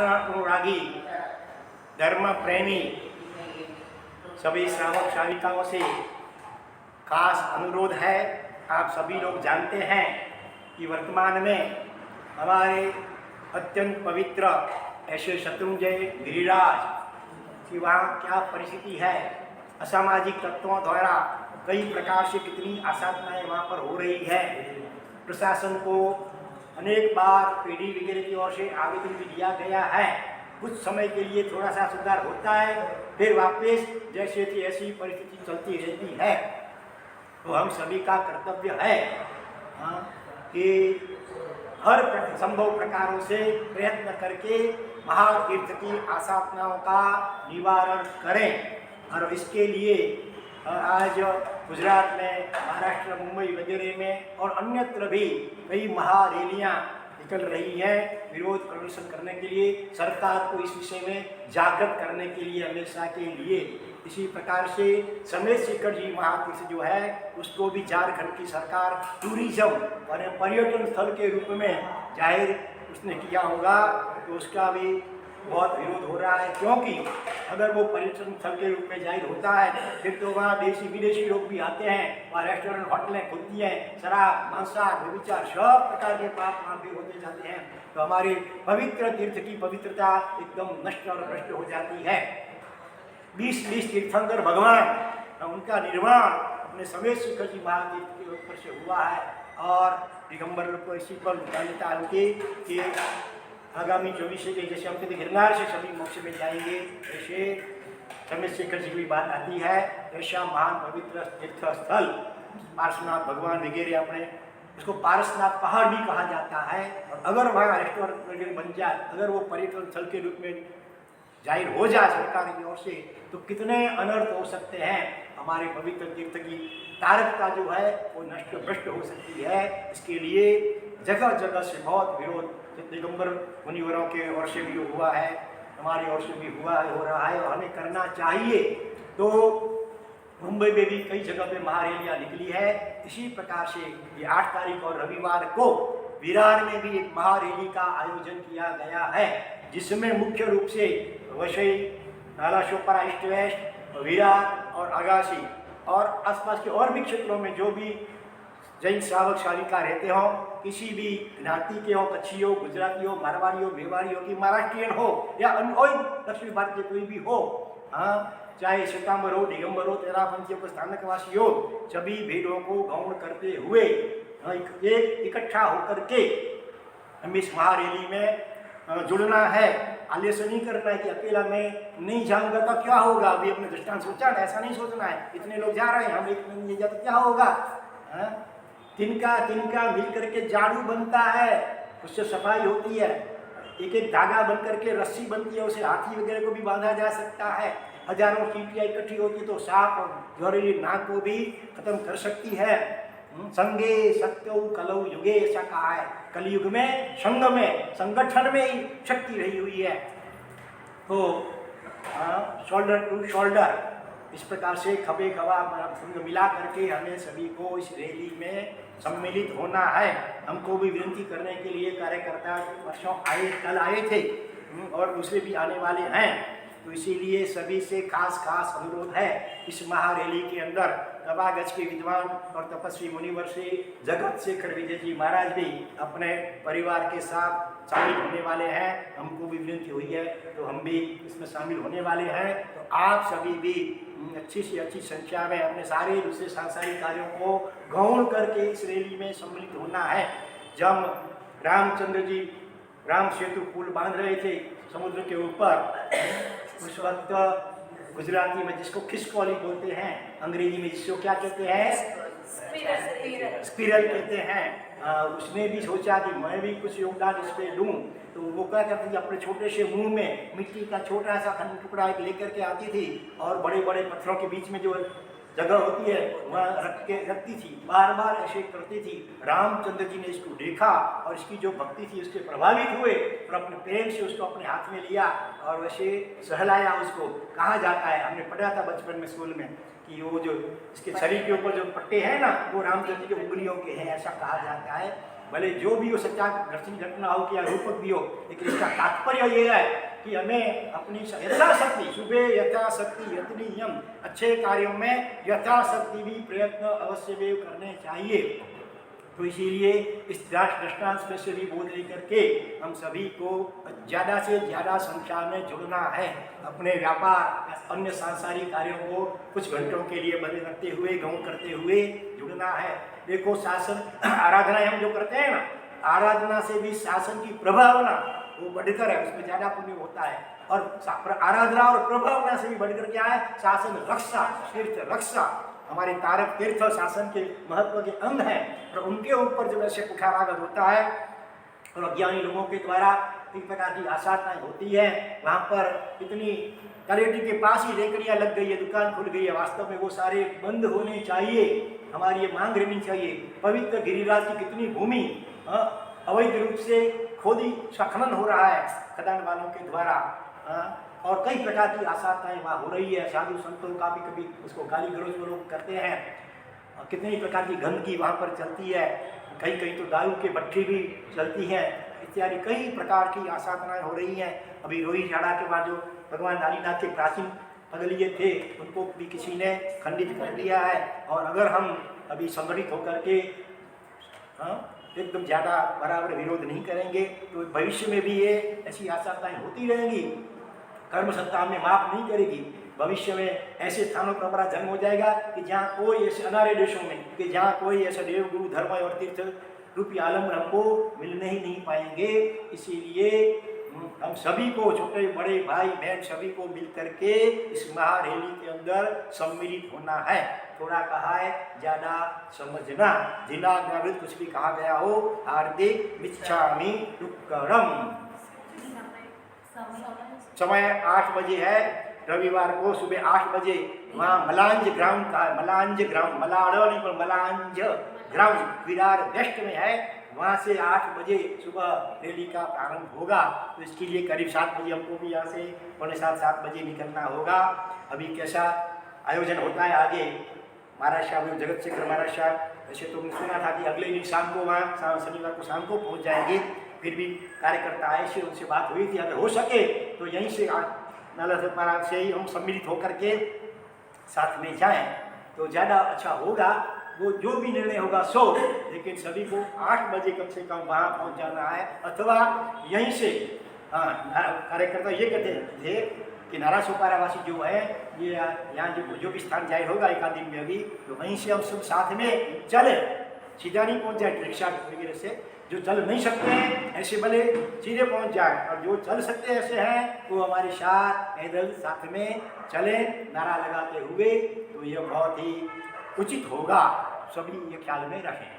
अनुरागी धर्म प्रेमी सभी श्रावक श्राविकाओं से खास अनुरोध है। आप सभी लोग जानते हैं कि वर्तमान में हमारे अत्यंत पवित्र ऐसे शत्रुंजय गिरिराज की वहाँ क्या परिस्थिति है। असामाजिक तत्वों द्वारा कई प्रकार से कितनी असाधनाएँ वहाँ पर हो रही है। प्रशासन को अनेक बार पीडी वगैरह की ओर से आवेदन भी दिया गया है। कुछ समय के लिए थोड़ा सा सुधार होता है, फिर वापस जैसे थी ऐसी परिस्थिति चलती रहती है। तो हम सभी का कर्तव्य है कि हर संभव प्रकारों से प्रयत्न करके महातीर्थ की आसाधनाओं का निवारण करें। और इसके लिए आज गुजरात में, महाराष्ट्र, मुंबई वगैरह में और अन्यत्र भी कई महारैलियाँ निकल रही हैं विरोध प्रदर्शन करने के लिए, सरकार को इस विषय में जागृत करने के लिए, हमेशा के लिए। इसी प्रकार से समेत शेखर जी महातीर्थ जो है उसको भी झारखंड की सरकार टूरिज्म और पर्यटन स्थल के रूप में जाहिर उसने किया होगा, तो उसका भी बहुत विरोध हो रहा है। क्योंकि अगर वो पर्यटन स्थल के रूप में जाहिर होता है फिर तो वहाँ देशी विदेशी लोग भी आते हैं, वहाँ रेस्टोरेंट होटलें खुलती हैं, शराब, मांसाहार, व्यभिचार सब प्रकार के पाप वहाँ भी होते जाते हैं। तो हमारे पवित्र तीर्थ की पवित्रता एकदम नष्ट और भ्रष्ट हो जाती है। 20 तीर्थंकर भगवान उनका निर्माण अपने समेत शेखर जी महातीर्थ के ऊपर से हुआ है। और दिगंबर को इसी पर मान्यता उनकी कि आगामी 24 से जैसे हम कहते गिरनार से सभी मोक्ष में जाएंगे, ऐसे समेत शेखर जी की बात आती है। ऐसा महान पवित्र तीर्थ स्थल पार्श्वनाथ भगवान वगैरह, अपने उसको पारसनाथ पहाड़ भी कहा जाता है। और अगर वहाँ रेस्टोरेंट वगैरह बन जाए, अगर वो पर्यटन स्थल के रूप में जाहिर हो जाए सरकार की ओर से, तो कितने अनर्थ हो सकते हैं। हमारे पवित्र तीर्थ की तारकता जो है वो नष्ट भ्रष्ट हो सकती है। इसके लिए जगह जगह से बहुत विरोध दिगंबर मुनिवरों के ओर से भी हुआ है, हमारी ओर से भी हुआ है, हो रहा है और हमें करना चाहिए। तो मुंबई में भी कई जगह पे महारैलियाँ निकली है। इसी प्रकार से ये 8 तारीख और रविवार को विरार में भी एक महारैली का आयोजन किया गया है, जिसमें मुख्य रूप से वसई, नाला शोपरा, ईस्ट वेस्ट, विरार और अगासी और आसपास के और भी क्षेत्रों में जो भी जैन श्रावक श्राविका रहते हो, किसी भी ज्ञाति के हो, कच्छी हो, गुजराती हो, मारवाड़ी हो, मेवाड़ी हो, कि महाराष्ट्रियन हो या कोई दक्षिण भारतीय कोई भी हो, चाहे श्वेतांबर हो, दिगंबर हो, तेरापंथियों को स्थानकवासी हो, सभी भेदों को गौण करते हुए एक इकट्ठा होकर के हम इस महारैली में जुड़ना है। आलस्य नहीं करना है कि अकेला मैं नहीं जाऊंगा तो क्या होगा। अभी अपने दृष्टांत सोचा ना, ऐसा नहीं सोचना है। इतने लोग जा रहे हैं, हम एक नहीं जाए तो क्या होगा। तिनका तिनका मिल करके जाड़ू बनता है, उससे सफाई होती है। एक एक धागा बन करके रस्सी बनती है, उसे हाथी वगैरह को भी बांधा जा सकता है। हजारों चींटियाँ इकट्ठी होती तो सांप और जहरीली नाग को भी खत्म कर सकती है। संगे सत्यौ कलौ युगे, ऐसा कहा है। कलयुग में संग में, संगठन में ही शक्ति रही हुई है। तो शोल्डर टू शोल्डर, इस प्रकार से खभे खभा मिला करके हमें सभी को इस रैली में सम्मिलित होना है। हमको भी विनती करने के लिए कार्यकर्ता वर्षों कल आए थे और दूसरे भी आने वाले हैं। तो इसीलिए सभी से खास अनुरोध है, इस महारैली के अंदर तवागज के विद्वान और तपस्वी मुनिवर से जगत शेखर विजय जी महाराज भी अपने परिवार के साथ शामिल होने वाले हैं। हमको भी विनती हुई है तो हम भी इसमें शामिल होने वाले हैं। तो आप सभी भी अच्छी से अच्छी संख्या में अपने सारे दूसरे सांसारिक कार्यों को गौण करके इस रैली में सम्मिलित होना है। जब रामचंद्र जी राम सेतु पुल बांध रहे थे समुद्र के ऊपर, उस वक्त गुजराती में जिसको खिसकोली बोलते हैं, अंग्रेजी में जिसको क्या कहते हैं, स्पिरल कहते हैं, उसने भी सोचा कि मैं भी कुछ योगदान इस पर दूँ। तो वो क्या करती थी, अपने छोटे से मुंह में मिट्टी का छोटा सा खंड टुकड़ा एक लेकर के आती थी और बड़े बड़े पत्थरों के बीच में जो जगह होती है वहाँ रखती थी, बार बार ऐसे करती थी। रामचंद्र जी ने इसको देखा और इसकी जो भक्ति थी उसके प्रभावित हुए और अपने प्रेम से उसको अपने हाथ में लिया और वैसे सहलाया उसको। कहा जाता है, हमने पढ़ा था बचपन में स्कूल में, कि वो जो इसके शरीर के ऊपर जो पट्टे हैं ना, वो रामचंद्र की उंगलियों के हैं, ऐसा कहा जाता है। भले जो भी हो सच्चा दर्शन घटना हो कि या रूपक भी हो, लेकिन इसका तात्पर्य ये है कि हमें अपनी यथाशक्ति सुबह यथाशक्ति यत्नीयम अच्छे कार्यों में यथाशक्ति भी प्रयत्न अवश्य भी करने चाहिए। तो इसीलिए इस दृष्टांत में से भी बोध लेकर के हम सभी को ज़्यादा से ज़्यादा संख्या में जुड़ना है। अपने व्यापार अन्य सांसारिक कार्यों को कुछ घंटों के लिए बंद रखते हुए गौण करते हुए जुड़ना है। देखो शासन आराधना हम जो करते हैं ना, आराधना से भी शासन की प्रभावना वो बढ़कर है, उसमें ज़्यादा पुण्य होता है। और आराधना और प्रभावना से भी बढ़कर क्या है, शासन रक्षा, तीर्थ रक्षा। हमारे तारक तीर्थ शासन के महत्व के अंग हैं, और उनके ऊपर जब ऐसे कुठाराघात होता है और अज्ञानी लोगों के द्वारा एक प्रकार की आशाताएं होती है, वहाँ पर इतनी कलेटी के पास ही रेकड़ियाँ लग गई है, दुकान खुल गई है, वास्तव में वो सारे बंद होने चाहिए। हमारी ये मांग रहनी चाहिए। पवित्र गिरिराज की कितनी भूमि अवैध रूप से खोदी खनन हो रहा है खदान वालों के द्वारा, और कई प्रकार की आशाताएं वहाँ हो रही है। साधु संतों का भी कभी उसको गाली गलौज में लोग करते हैं, कितनी प्रकार की गंदगी वहाँ पर चलती है, कहीं कहीं तो दारू के भट्टी भी चलती हैं, इत्यादि कई प्रकार की आशाताएं हो रही हैं। अभी रोही झाड़ा के बाद जो भगवान नारीनाथ के प्राचीन पगलिए थे, उनको भी किसी ने खंडित कर दिया है। और अगर हम अभी संगठित होकर के एकदम ज़्यादा बराबर विरोध नहीं करेंगे तो भविष्य में भी ये ऐसी आशाताएं होती रहेंगी। कर्म संस्था में माफ नहीं करेगी। भविष्य में ऐसे स्थानों पर हमारा जन्म हो जाएगा कि जहाँ कोई ऐसे अनार्य देशों में कि जहाँ कोई ऐसा देव गुरु धर्म और तीर्थ रूपी आलम हमको मिलने ही नहीं पाएंगे। इसीलिए हम सभी को, छोटे बड़े भाई बहन सभी को मिल करके इस महारैली के अंदर सम्मिलित होना है। थोड़ा कहा है, ज़्यादा समझना। जिला ग्रामित कुछ भी कहा गया हो, हार्दिक मिच्छामि दुक्कड़म। समय 8 बजे है, रविवार को सुबह 8 बजे वहाँ मलांज ग्राउंड का है। मलांज ग्राउंड, मलाड़ नहीं पर मलांज ग्राउंड विरार वेस्ट में है। वहाँ से 8 बजे सुबह रैली का प्रारंभ होगा। तो इसके लिए करीब 7 बजे हमको भी यहाँ से 6:45-7 बजे निकलना होगा। अभी कैसा आयोजन होता है आगे, महाराज साहब जगत शेखर महाराज साहब ऐसे तो सुना था कि अगले दिन शाम को वहाँ शनिवार को शाम को पहुँच जाएंगे। फिर भी कार्यकर्ता आए से उनसे बात हुई थी, अगर हो सके तो यहीं से नाला से ही हम सम्मिलित होकर के साथ में जाएं तो ज़्यादा अच्छा होगा। वो जो भी निर्णय होगा सो, लेकिन सभी को 8 बजे कम से कम वहाँ पहुँच जाना है। अथवा यहीं से कार्यकर्ता ये कहते थे कि नारा सोपारावासी जो है ये यहाँ जो भी स्थान जाहिर होगा एक आध दिन में अभी, तो वहीं से हम सब साथ में चले। सीधा नहीं पहुँच जाए रिक्शा वगैरह से, जो चल नहीं सकते हैं ऐसे भले सीधे पहुंच जाए, और जो चल सकते ऐसे हैं वो हमारे साथ पैदल साथ में चले नारा लगाते हुए। तो यह बहुत ही उचित होगा, सभी ये ख्याल में रखें।